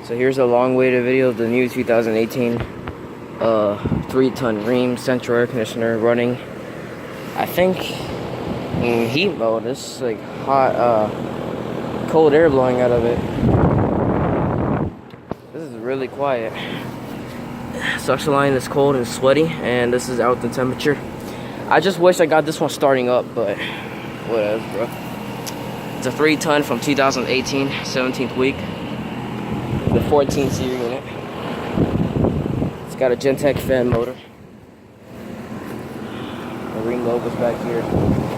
So here's a long-awaited video of the new 2018 3-ton Rheem central air conditioner running, I think, in heat mode. This is like hot, cold air blowing out of it. This is really quiet. Suction line is cold and sweaty, and this is out the temperature. I just wish I got this one starting up, but whatever, bro. It's a 3-ton from 2018, 17th week. The 14 series unit. It's got a Gentech fan motor. The Rheem logo's back here.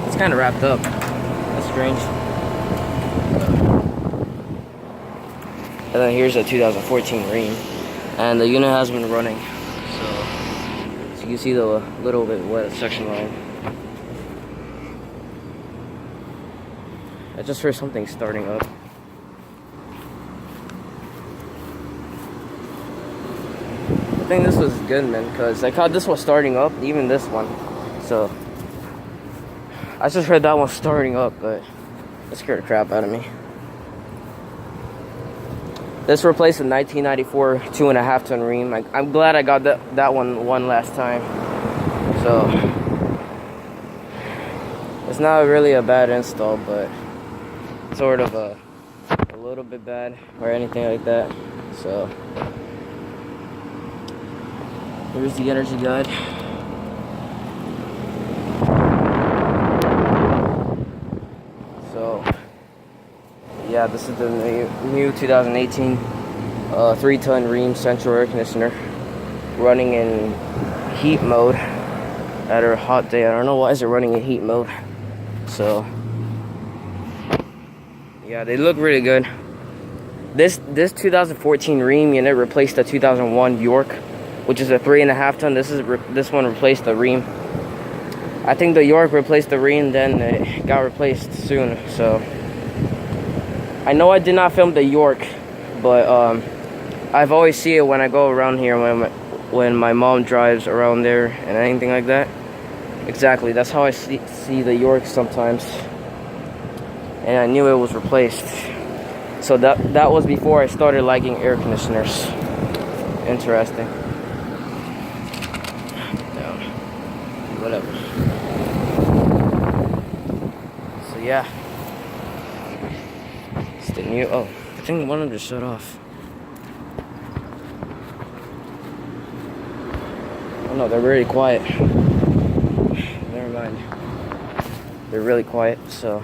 It's kind of wrapped up. That's strange. And then here's a 2014 Rheem. And the unit has been running. So you can see the little bit wet suction line. I just heard something starting up. I think this was good, man, because I caught this one starting up, even this one. So I just heard that one starting up, but it scared the crap out of me. This replaced a 1994 2.5-ton Rheem. I'm glad I got that one last time. So it's not really a bad install, but sort of a little bit bad or anything like that. So here's the energy guide. So yeah, this is the new 2018 3-ton Rheem central air conditioner running in heat mode at a hot day. I don't know why is it running in heat mode. So yeah, they look really good. This 2014 Rheem unit replaced the 2001 York, which is a 3.5-ton. This one replaced the Rheem. I think the York replaced the Rheem, then it got replaced soon. So I know I did not film the York, but I've always see it when I go around here when my mom drives around there and anything like that. Exactly, that's how I see the York sometimes. And I knew it was replaced. So that was before I started liking air conditioners. Interesting. Down. Whatever. So yeah. It's the new. Oh, I think one of them just shut off. Oh no, they're really quiet. Never mind. They're really quiet, so.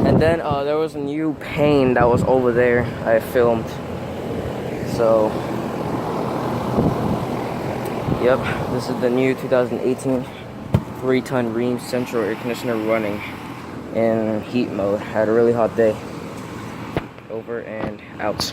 And then there was a new pane that was over there I filmed. So, yep, this is the new 2018 3-ton Rheem central air conditioner running in heat mode. Had a really hot day. Over and out.